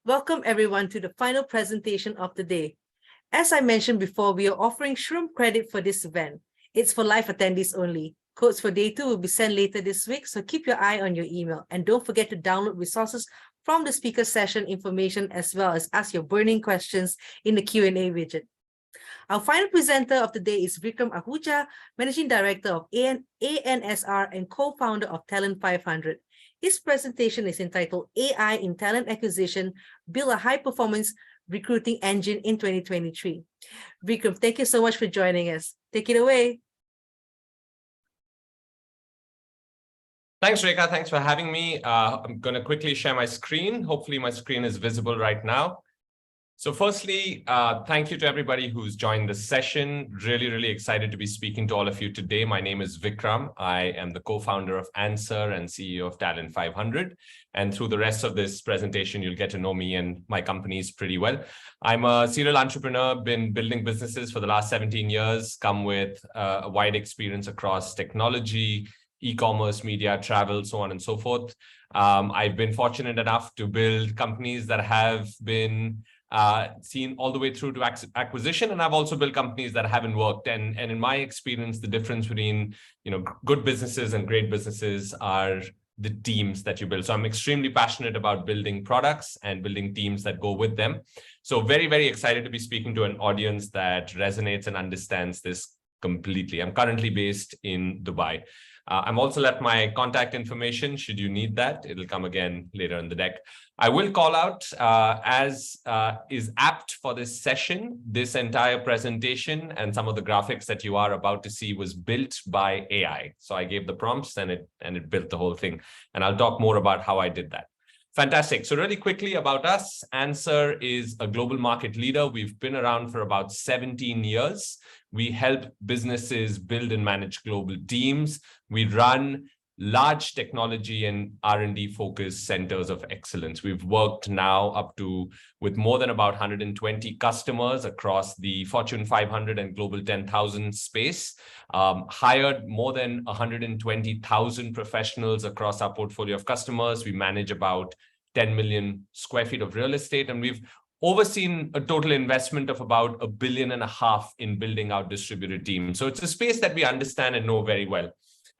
Welcome everyone to the final presentation of the day. As I mentioned before, we are offering shroom credit for this event. It's for live attendees only. Codes for day 2 will be sent later this week, so keep your eye on your email. And don't forget to download resources from the speaker session information as well as ask your burning questions in the Q&A widget. Our final presenter of the day is Vikram Ahuja, Managing Director of ANSR and co-founder of Talent 500. His presentation is entitled AI in Talent Acquisition, Build a High-Performance Recruiting Engine in 2023. Vikram, thank you so much for joining us. Take it away. Thanks, Rekha. Thanks for having me. I'm going to quickly share my screen. Hopefully my screen is visible right now. So firstly, thank you to everybody who's joined this session. Really excited to be speaking to all of you today. My name is Vikram. I am the co-founder of ANSR and CEO of Talent 500. And through the rest of this presentation, you'll get to know me and my companies pretty well. I'm a serial entrepreneur, been building businesses for the last 17 years, come with a wide experience across technology, e-commerce, media, travel, so on and so forth. I've been fortunate enough to build companies that have been seen all the way through to acquisition, and I've also built companies that haven't worked. And in my experience, the difference between good businesses and great businesses are the teams that you build. So I'm extremely passionate about building products and building teams that go with them. So very excited to be speaking to an audience that resonates and understands this completely. I'm currently based in Dubai. I'm also left my contact information should you need that. It'll come again later in the deck. I will call out, as is apt for this session, this entire presentation and some of the graphics that you are about to see was built by AI. So I gave the prompts and it built the whole thing. And I'll talk more about how I did that. Fantastic. So really quickly about us, ANSR is a global market leader. We've been around for about 17 years. We help businesses build and manage global teams. We run large technology and R&D focused centers of excellence. We've worked now up to with more than about 120 customers across the Fortune 500 and Global 10,000 space, hired more than 120,000 professionals across our portfolio of customers. We manage about 10 million square feet of real estate, and we've overseen a total investment of about $1.5 billion in building our distributed team. So it's a space that we understand and know very well.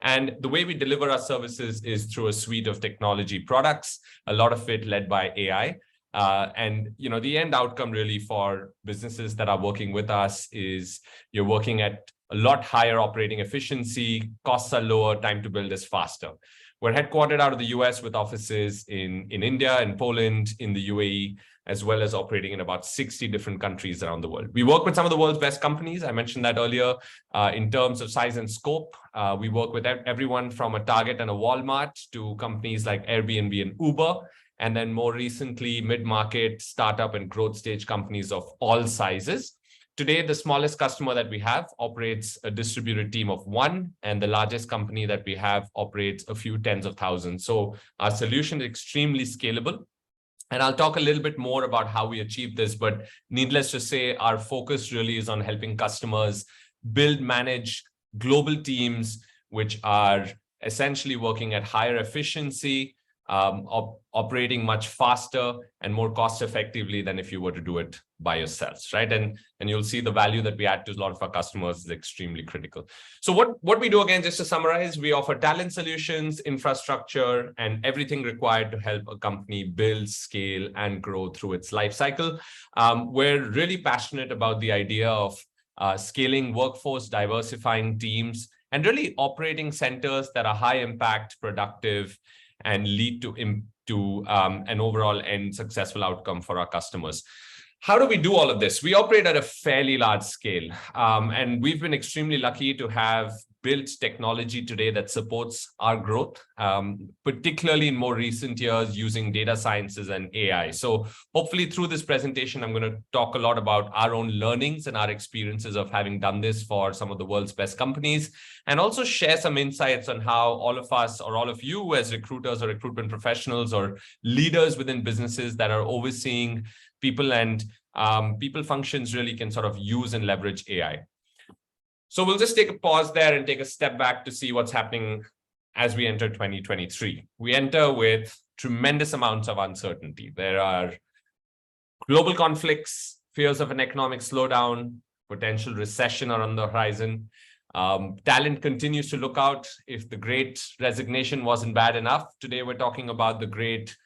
And the way we deliver our services is through a suite of technology products, a lot of it led by AI. And the end outcome really for businesses that are working with us is you're working at a lot higher operating efficiency, costs are lower, time to build is faster. We're headquartered out of the US with offices in India, in Poland, in the UAE, as well as operating in about 60 different countries around the world. We work with some of the world's best companies. I mentioned that earlier. In terms of size and scope, we work with everyone from a Target and a Walmart to companies like Airbnb and Uber, and then more recently, mid-market, startup and growth stage companies of all sizes. Today, the smallest customer that we have operates a distributed team of 1, and the largest company that we have operates a few tens of thousands. So our solution is extremely scalable. And I'll talk a little bit more about how we achieve this, but needless to say, our focus really is on helping customers build, manage global teams, which are essentially working at higher efficiency, operating much faster and more cost effectively than if you were to do it by yourselves, right? And you'll see the value that we add to a lot of our customers is extremely critical. So what we do, again, just to summarize, we offer talent solutions, infrastructure, and everything required to help a company build, scale, and grow through its life cycle. We're really passionate about the idea of scaling workforce, diversifying teams, and really operating centers that are high impact, productive, and lead to an overall and successful outcome for our customers. How do we do all of this? We operate at a fairly large scale, and we've been extremely lucky to have built technology today that supports our growth, particularly in more recent years using data sciences and AI. So hopefully through this presentation, I'm going to talk a lot about our own learnings and our experiences of having done this for some of the world's best companies, and also share some insights on how all of us or all of you as recruiters or recruitment professionals or leaders within businesses that are overseeing people and people functions really can sort of use and leverage AI. So we'll just take a pause there and take a step back to see what's happening as we enter 2023. We enter with tremendous amounts of uncertainty. There are Global conflicts, fears of an economic slowdown, potential recession are on the horizon. Talent continues to look out. If the great resignation wasn't bad enough, today we're talking about the great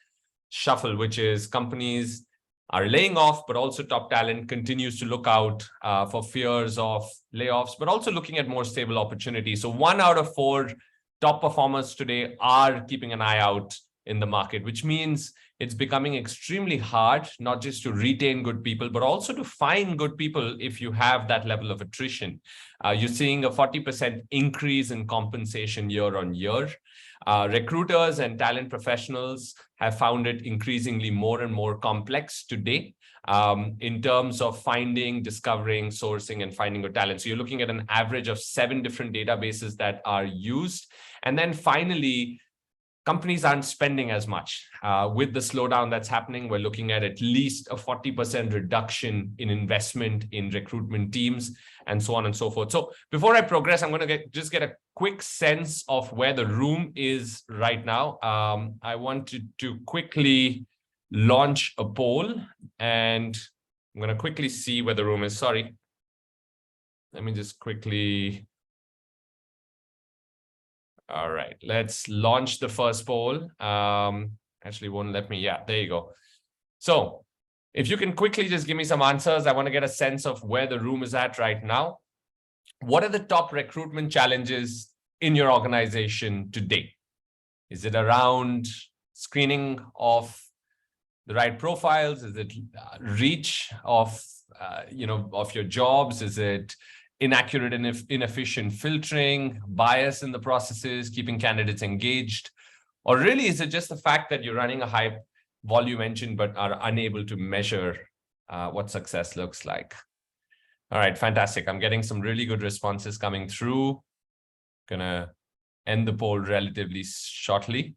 shuffle, which is companies are laying off, but also top talent continues to look out for fears of layoffs, but also looking at more stable opportunities. So 1 out of 4 top performers today are keeping an eye out in the market, which means it's becoming extremely hard, not just to retain good people, but also to find good people if you have that level of attrition. You're seeing a 40% increase in compensation year on year. Recruiters and talent professionals have found it increasingly more and more complex today in terms of finding, discovering, sourcing, and finding good talent. So you're looking at an average of 7 different databases that are used. And then finally, companies aren't spending as much. With the slowdown that's happening, we're looking at least a 40% reduction in investment in recruitment teams and so on and so forth. So before I progress, I'm going to just get a quick sense of where the room is right now. I wanted to quickly launch a poll, and I'm going to quickly see where the room is. Sorry. Let me just quickly... All right, let's launch the first poll. Actually, won't let me. Yeah, there you go. So if you can quickly just give me some answers, I want to get a sense of where the room is at right now. What are the top recruitment challenges in your organization today? Is it around screening of the right profiles? Is it reach of, of your jobs? Is it inaccurate and inefficient filtering, bias in the processes, keeping candidates engaged? Or really, is it just the fact that you're running a high volume engine but are unable to measure what success looks like? All right, fantastic. I'm getting some really good responses coming through. Gonna end the poll relatively shortly.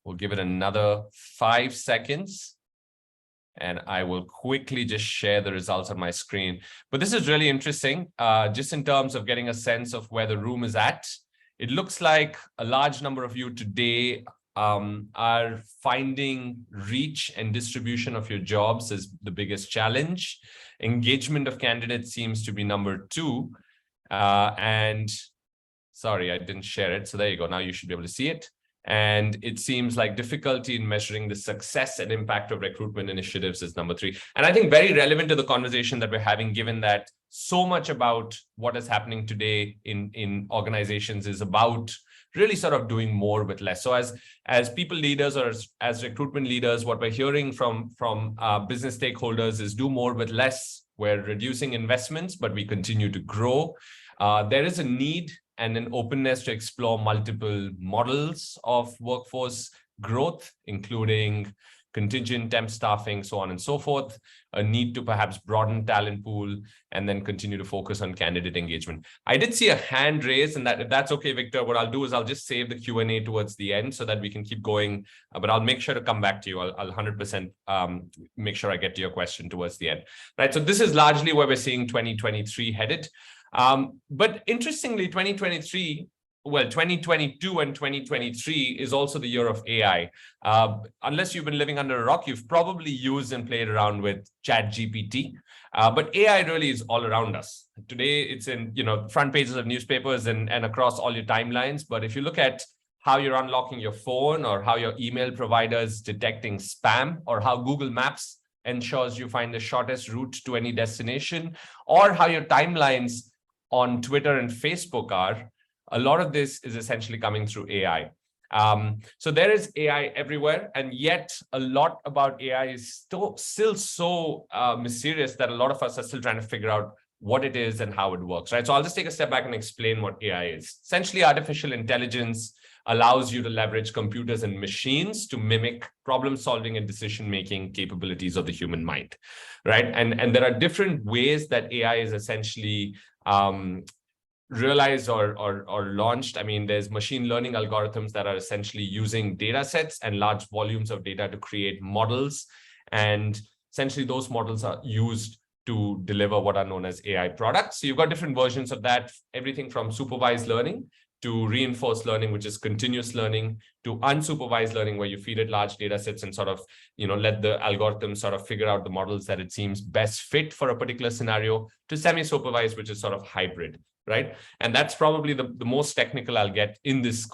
We'll give it another 5 seconds. And I will quickly just share the results on my screen. But this is really interesting, just in terms of getting a sense of where the room is at. It looks like a large number of you today are finding reach and distribution of your jobs as the biggest challenge. Engagement of candidates seems to be number 2. And sorry, I didn't share it. So there you go. Now you should be able to see it. And it seems like difficulty in measuring the success and impact of recruitment initiatives is number 3. And I think very relevant to the conversation that we're having, given that so much about what is happening today in organizations is about really sort of doing more with less. So as people leaders or as recruitment leaders, what we're hearing from business stakeholders is do more with less. We're reducing investments, but we continue to grow. There is a need and an openness to explore multiple models of workforce growth, including contingent, temp staffing, so on and so forth, a need to perhaps broaden talent pool, and then continue to focus on candidate engagement. I did see a hand raised, and if that's okay, Victor, what I'll do is I'll just save the Q&A towards the end so that we can keep going, but I'll make sure to come back to you. I'll 100% make sure I get to your question towards the end. Right, so this is largely where we're seeing 2023 headed. But interestingly, 2022 and 2023 is also the year of AI. Unless you've been living under a rock, you've probably used and played around with ChatGPT. But AI really is all around us. Today, it's in front pages of newspapers and across all your timelines. But if you look at how you're unlocking your phone, or how your email provider is detecting spam, or how Google Maps ensures you find the shortest route to any destination, or how your timelines on Twitter and Facebook are, a lot of this is essentially coming through AI. So there is AI everywhere, and yet a lot about AI is still so mysterious that a lot of us are still trying to figure out what it is and how it works, right? So I'll just take a step back and explain what AI is. Essentially, artificial intelligence allows you to leverage computers and machines to mimic problem-solving and decision-making capabilities of the human mind, right? And there are different ways that AI is essentially realized or launched. I mean, there's machine learning algorithms that are essentially using data sets and large volumes of data to create models. And essentially those models are used to deliver what are known as AI products. So you've got different versions of that, everything from supervised learning to reinforced learning, which is continuous learning, to unsupervised learning, where you feed it large data sets and sort of, let the algorithm sort of figure out the models that it seems best fit for a particular scenario, to semi-supervised, which is sort of hybrid, right? And that's probably the most technical I'll get in this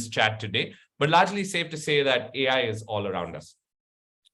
chat today, but largely safe to say that AI is all around us.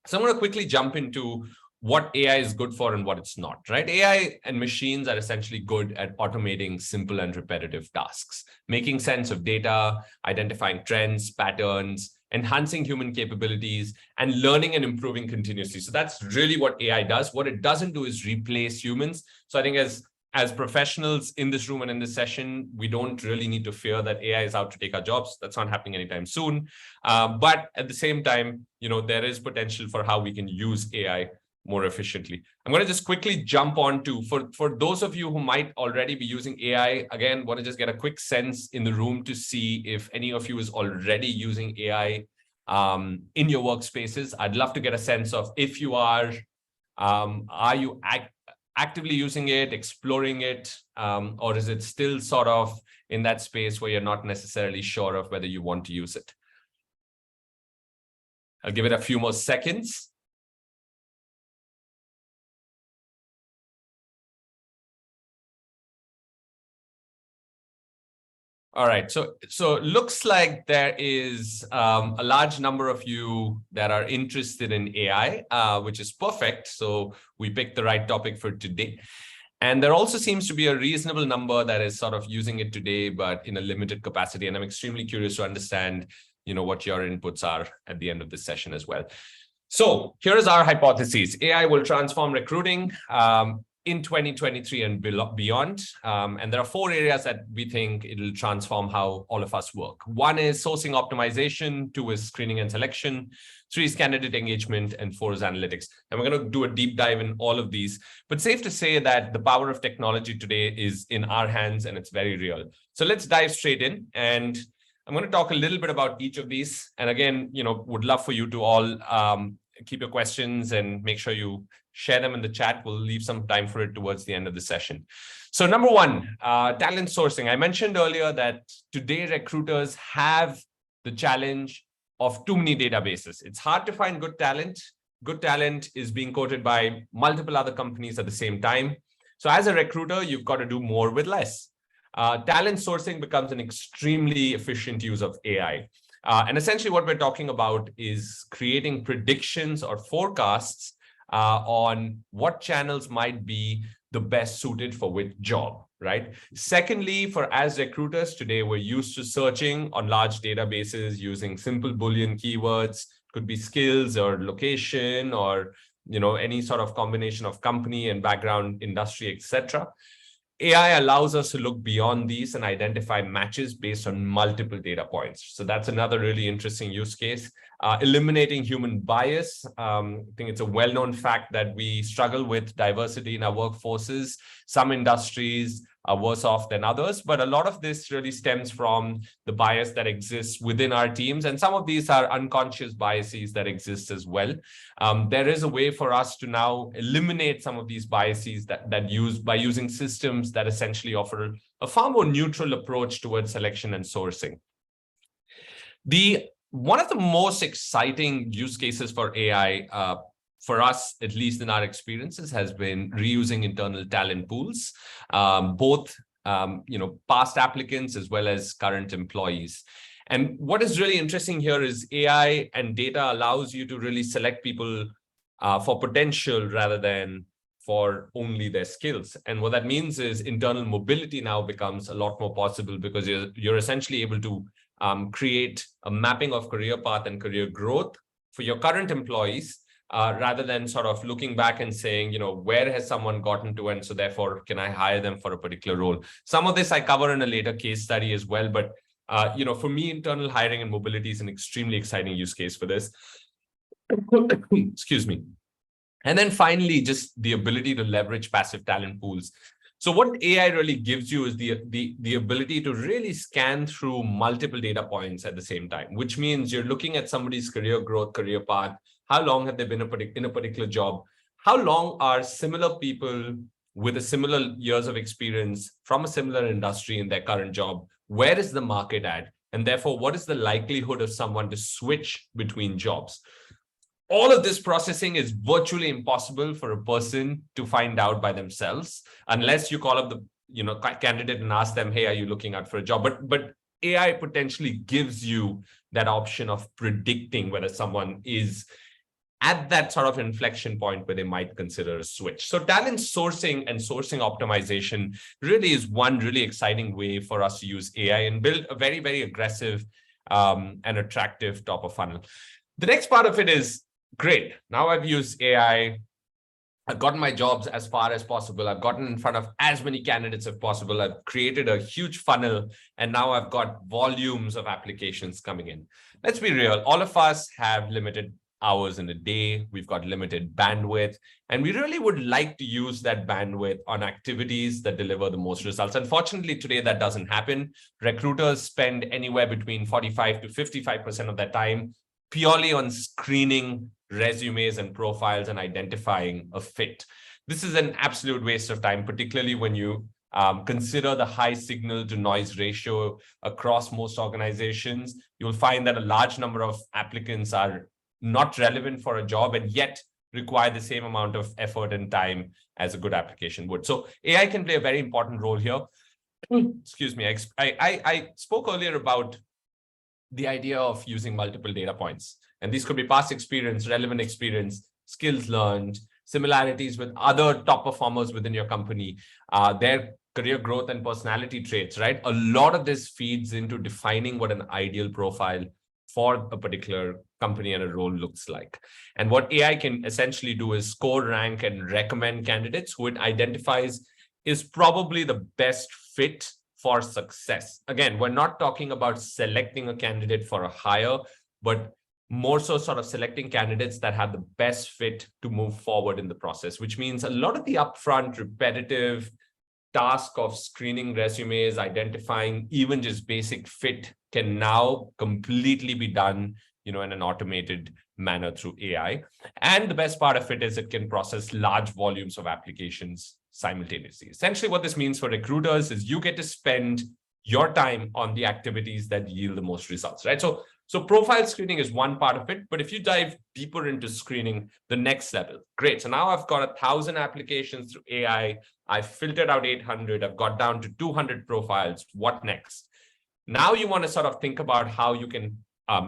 So I'm going to quickly jump into what AI is good for and what it's not, right? AI and machines are essentially good at automating simple and repetitive tasks, making sense of data, identifying trends, patterns, enhancing human capabilities, and learning and improving continuously. So that's really what AI does. What it doesn't do is replace humans. So I think as professionals in this room and in this session, we don't really need to fear that AI is out to take our jobs. That's not happening anytime soon. But at the same time, there is potential for how we can use AI more efficiently. I'm going to just quickly jump on to, for those of you who might already be using AI, again, want to just get a quick sense in the room to see if any of you is already using AI in your workspaces. I'd love to get a sense of if you are you actively using it, exploring it, or is it still sort of in that space where you're not necessarily sure of whether you want to use it? I'll give it a few more seconds. All right, so looks like there is a large number of you that are interested in AI, which is perfect. So we picked the right topic for today. And there also seems to be a reasonable number that is sort of using it today, but in a limited capacity. And I'm extremely curious to understand, what your inputs are at the end of this session as well. So here is our hypothesis. AI will transform recruiting in 2023 and beyond. And there are 4 areas that we think it'll transform how all of us work. 1 is sourcing optimization, 2 is screening and selection, 3 is candidate engagement, and 4 is analytics. And we're going to do a deep dive in all of these. But safe to say that the power of technology today is in our hands and it's very real. So let's dive straight in. And I'm going to talk a little bit about each of these. And again, would love for you to all keep your questions and make sure you share them in the chat. We'll leave some time for it towards the end of the session. So number 1, talent sourcing. I mentioned earlier that today recruiters have the challenge of too many databases. It's hard to find good talent. Good talent is being quoted by multiple other companies at the same time. So as a recruiter, you've got to do more with less. Talent sourcing becomes an extremely efficient use of AI. And essentially what we're talking about is creating predictions or forecasts on what channels might be the best suited for which job, right? Secondly, as recruiters today, we're used to searching on large databases using simple Boolean keywords, could be skills or location or, any sort of combination of company and background, industry, etc. AI allows us to look beyond these and identify matches based on multiple data points. So that's another really interesting use case. Eliminating human bias. I think it's a well-known fact that we struggle with diversity in our workforces. Some industries are worse off than others, but a lot of this really stems from the bias that exists within our teams. And some of these are unconscious biases that exist as well. There is a way for us to now eliminate some of these biases by using systems that essentially offer a far more neutral approach towards selection and sourcing. One of the most exciting use cases for AI, for us, at least in our experiences, has been reusing internal talent pools, both past applicants as well as current employees. And what is really interesting here is AI and data allows you to really select people for potential rather than for only their skills. And what that means is internal mobility now becomes a lot more possible because you're essentially able to create a mapping of career path and career growth for your current employees, rather than sort of looking back and saying, where has someone gotten to, and so therefore can I hire them for a particular role? Some of this I cover in a later case study as well, but for me, internal hiring and mobility is an extremely exciting use case for this. Excuse me. And then finally, just the ability to leverage passive talent pools. So what AI really gives you is the ability to really scan through multiple data points at the same time, which means you're looking at somebody's career growth, career path, how long have they been in a particular job, how long are similar people with a similar years of experience from a similar industry in their current job, where is the market at? And therefore, what is the likelihood of someone to switch between jobs? All of this processing is virtually impossible for a person to find out by themselves, unless you call up the candidate and ask them, hey, are you looking out for a job? But AI potentially gives you that option of predicting whether someone is at that sort of inflection point where they might consider a switch. So talent sourcing and sourcing optimization really is one really exciting way for us to use AI and build a very, very aggressive and attractive top of funnel. The next part of it is, great, now I've used AI, I've gotten my jobs as far as possible, I've gotten in front of as many candidates as possible, I've created a huge funnel, and now I've got volumes of applications coming in. Let's be real, all of us have limited hours in a day, we've got limited bandwidth, and we really would like to use that bandwidth on activities that deliver the most results. Unfortunately, today that doesn't happen. Recruiters spend anywhere between 45 to 55% of their time purely on screening resumes and profiles and identifying a fit. This is an absolute waste of time, particularly when you consider the high signal to noise ratio across most organizations. You'll find that a large number of applicants are not relevant for a job and yet require the same amount of effort and time as a good application would. So AI can play a very important role here. Excuse me. I spoke earlier about the idea of using multiple data points. And these could be past experience, relevant experience, skills learned, similarities with other top performers within your company, their career growth and personality traits, right? A lot of this feeds into defining what an ideal profile for a particular company and a role looks like. And what AI can essentially do is score, rank, and recommend candidates who it identifies is probably the best fit for success. Again, we're not talking about selecting a candidate for a hire, but more so sort of selecting candidates that have the best fit to move forward in the process, which means a lot of the upfront repetitive task of screening resumes, identifying even just basic fit can now completely be done, in an automated manner through AI. And the best part of it is it can process large volumes of applications simultaneously. Essentially, what this means for recruiters is you get to spend your time on the activities that yield the most results, right? So profile screening is one part of it, but if you dive deeper into screening, the next level, great. So now I've got 1,000 applications through AI. I've filtered out 800. I've got down to 200 profiles. What next? Now you want to sort of think about how you can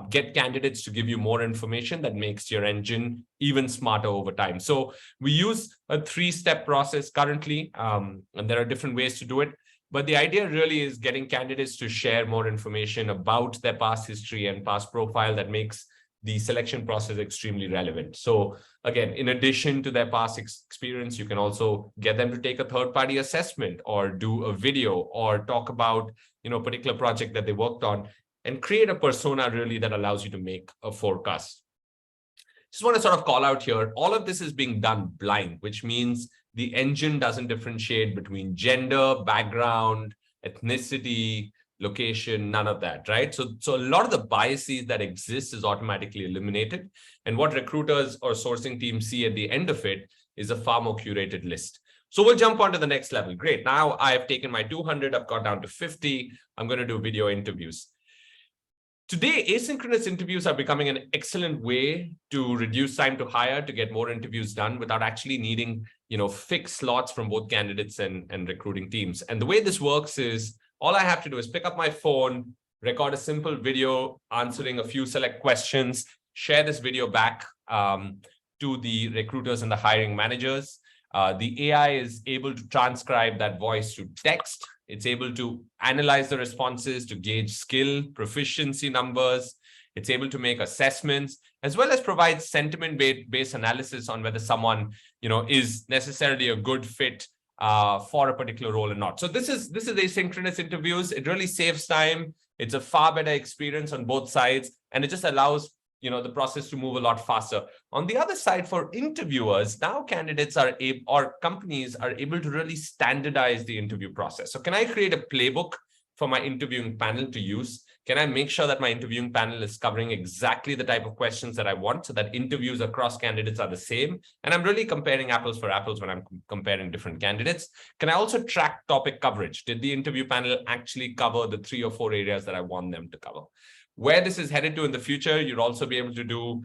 get candidates to give you more information that makes your engine even smarter over time. So we use a 3-step process currently, and there are different ways to do it. But the idea really is getting candidates to share more information about their past history and past profile that makes the selection process extremely relevant. So again, in addition to their past experience, you can also get them to take a third-party assessment or do a video or talk about, a particular project that they worked on and create a persona really that allows you to make a forecast. Just want to sort of call out here, all of this is being done blind, which means the engine doesn't differentiate between gender, background, ethnicity, location, none of that, right? So a lot of the biases that exist is automatically eliminated. And what recruiters or sourcing teams see at the end of it is a far more curated list. So we'll jump on to the next level. Great. Now I've taken my 200, I've got down to 50. I'm going to do video interviews. Today, asynchronous interviews are becoming an excellent way to reduce time to hire, to get more interviews done without actually needing, fixed slots from both candidates and recruiting teams. And the way this works is all I have to do is pick up my phone, record a simple video answering a few select questions, share this video back to the recruiters and the hiring managers. The AI is able to transcribe that voice to text. It's able to analyze the responses to gauge skill, proficiency numbers. It's able to make assessments, as well as provide sentiment-based analysis on whether someone, is necessarily a good fit for a particular role or not. So this is asynchronous interviews. It really saves time. It's a far better experience on both sides, and it just allows the process to move a lot faster. On the other side, for interviewers, now candidates are able, or companies are able to really standardize the interview process. So can I create a playbook for my interviewing panel to use? Can I make sure that my interviewing panel is covering exactly the type of questions that I want so that interviews across candidates are the same? And I'm really comparing apples for apples when I'm comparing different candidates. Can I also track topic coverage? Did the interview panel actually cover the 3 or 4 areas that I want them to cover? Where this is headed to in the future, you'll also be able to do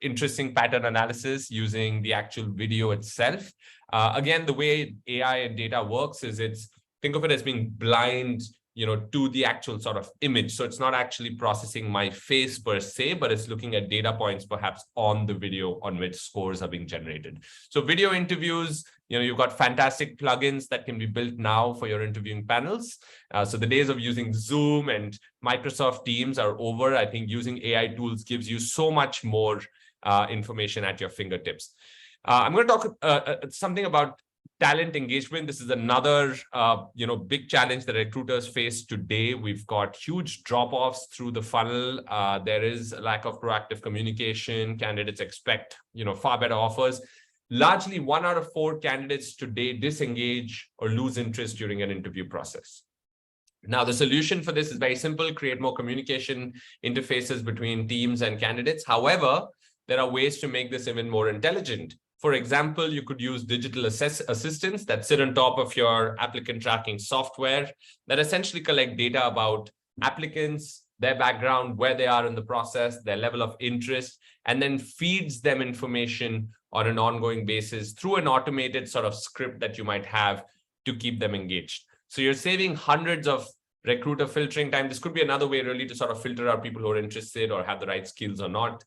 interesting pattern analysis using the actual video itself. Again, the way AI and data works is think of it as being blind to the actual sort of image. So it's not actually processing my face per se, but it's looking at data points perhaps on the video on which scores are being generated. So video interviews, you've got fantastic plugins that can be built now for your interviewing panels. So the days of using Zoom and Microsoft Teams are over. I think using AI tools gives you so much more information at your fingertips. I'm going to talk something about talent engagement. This is another, big challenge that recruiters face today. We've got huge drop-offs through the funnel. There is a lack of proactive communication. Candidates expect, far better offers. Largely 1 out of 4 candidates today disengage or lose interest during an interview process. Now, the solution for this is very simple: create more communication interfaces between teams and candidates. However, there are ways to make this even more intelligent. For example, you could use digital assistants that sit on top of your applicant tracking software that essentially collect data about applicants, their background, where they are in the process, their level of interest, and then feeds them information on an ongoing basis through an automated sort of script that you might have to keep them engaged. So you're saving hundreds of recruiter filtering time. This could be another way really to sort of filter out people who are interested or have the right skills or not.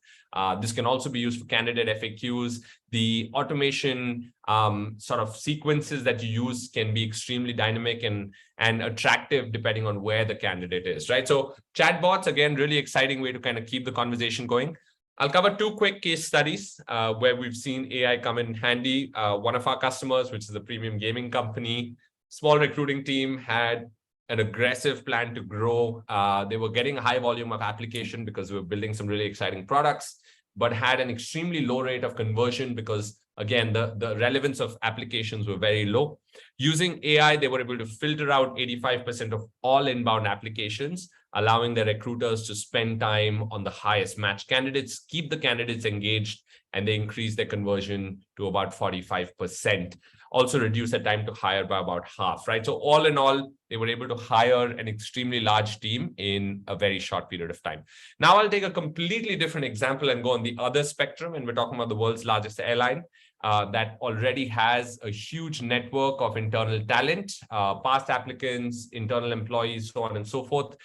This can also be used for candidate FAQs. The automation sort of sequences that you use can be extremely dynamic and attractive depending on where the candidate is, right? So chatbots, again, really exciting way to kind of keep the conversation going. I'll cover 2 quick case studies where we've seen AI come in handy. One of our customers, which is a premium gaming company, small recruiting team, had an aggressive plan to grow. They were getting a high volume of application because we were building some really exciting products, but had an extremely low rate of conversion because, again, the relevance of applications were very low. Using AI, they were able to filter out 85% of all inbound applications, allowing the recruiters to spend time on the highest match candidates, keep the candidates engaged, and they increase their conversion to about 45%. Also reduce the time to hire by about half, right? So all in all, they were able to hire an extremely large team in a very short period of time. Now I'll take a completely different example and go on the other spectrum. And we're talking about the world's largest airline that already has a huge network of internal talent, past applicants, internal employees, so on and so forth.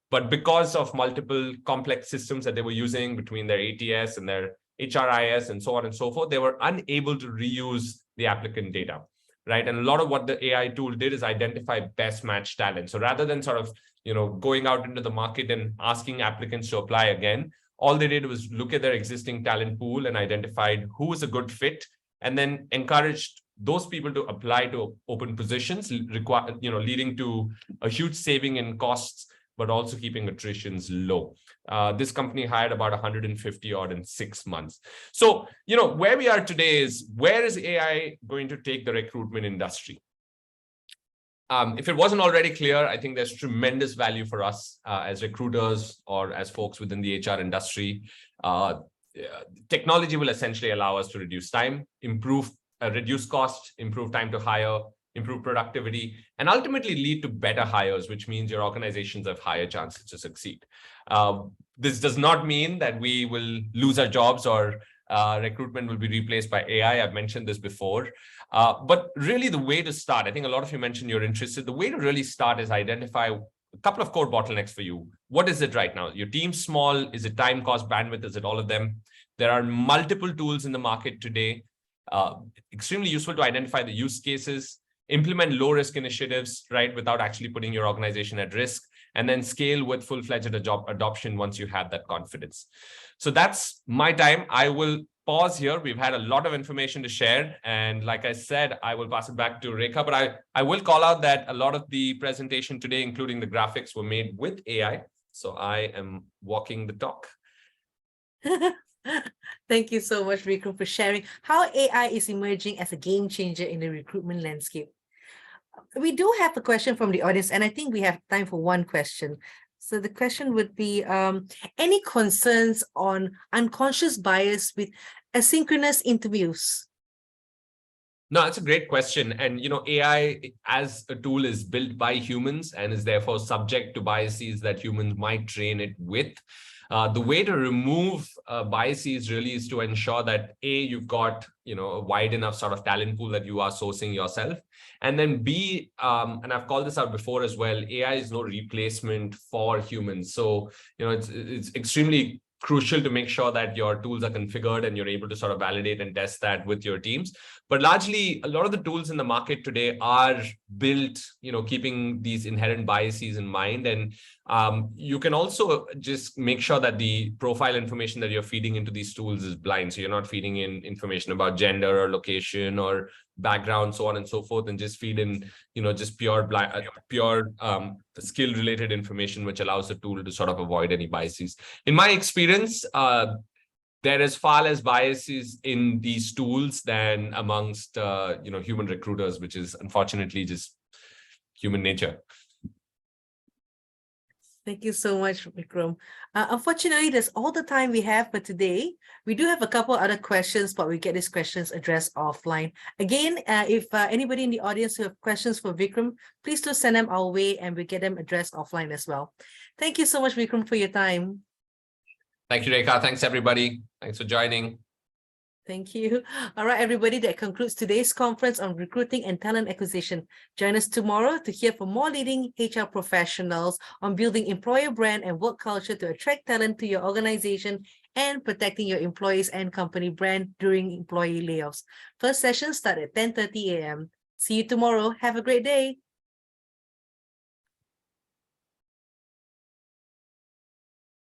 But because of multiple complex systems that they were using between their ATS and their HRIS and so on and so forth, they were unable to reuse the applicant data, right? And a lot of what the AI tool did is identify best match talent. So rather than sort of, going out into the market and asking applicants to apply again, all they did was look at their existing talent pool and identified who was a good fit, and then encouraged those people to apply to open positions, leading to a huge saving in costs, but also keeping attritions low. This company hired about 150 odd in 6 months. So, where we are today is, where is AI going to take the recruitment industry? If it wasn't already clear, I think there's tremendous value for us as recruiters or as folks within the HR industry. Technology will essentially allow us to reduce time, reduce cost, improve time to hire, improve productivity, and ultimately lead to better hires, which means your organizations have higher chances to succeed. This does not mean that we will lose our jobs or recruitment will be replaced by AI. I've mentioned this before. But really the way to start, I think a lot of you mentioned you're interested. The way to really start is identify a couple of core bottlenecks for you. What is it right now? Your team's small. Is it time, cost, bandwidth? Is it all of them? There are multiple tools in the market today. Extremely useful to identify the use cases, implement low-risk initiatives, right, without actually putting your organization at risk, and then scale with full-fledged adoption once you have that confidence. So that's my time. I will pause here. We've had a lot of information to share. And like I said, I will pass it back to Rekha, but I will call out that a lot of the presentation today, including the graphics, were made with AI. So I am walking the talk. Thank you so much, Riku, for sharing how AI is emerging as a game changer in the recruitment landscape. We do have a question from the audience, and I think we have time for one question. So the question would be, any concerns on unconscious bias with asynchronous interviews? No, that's a great question. And, AI as a tool is built by humans and is therefore subject to biases that humans might train it with. The way to remove biases really is to ensure that A, you've got, a wide enough sort of talent pool that you are sourcing yourself. And then B, and I've called this out before as well, AI is no replacement for humans. So, it's extremely crucial to make sure that your tools are configured and you're able to sort of validate and test that with your teams. But largely, a lot of the tools in the market today are built, keeping these inherent biases in mind. And you can also just make sure that the profile information that you're feeding into these tools is blind. So you're not feeding in information about gender or location or background, so on and so forth, and just feed in, just pure skill related information, which allows the tool to sort of avoid any biases. In my experience, there is far less biases in these tools than amongst human recruiters, which is unfortunately just human nature. Thank you so much, Vikram. Unfortunately, that's all the time we have for today. We do have a couple other questions, but we get these questions addressed offline. Again, if anybody in the audience who have questions for Vikram, please do send them our way and we get them addressed offline as well. Thank you so much, Vikram, for your time. Thank you, Rekha. Thanks, everybody. Thanks for joining. Thank you. All right, everybody, that concludes today's conference on recruiting and talent acquisition. Join us tomorrow to hear from more leading HR professionals on building employer brand and work culture to attract talent to your organization and protecting your employees and company brand during employee layoffs. First session starts at 10:30 a.m. See you tomorrow. Have a great day.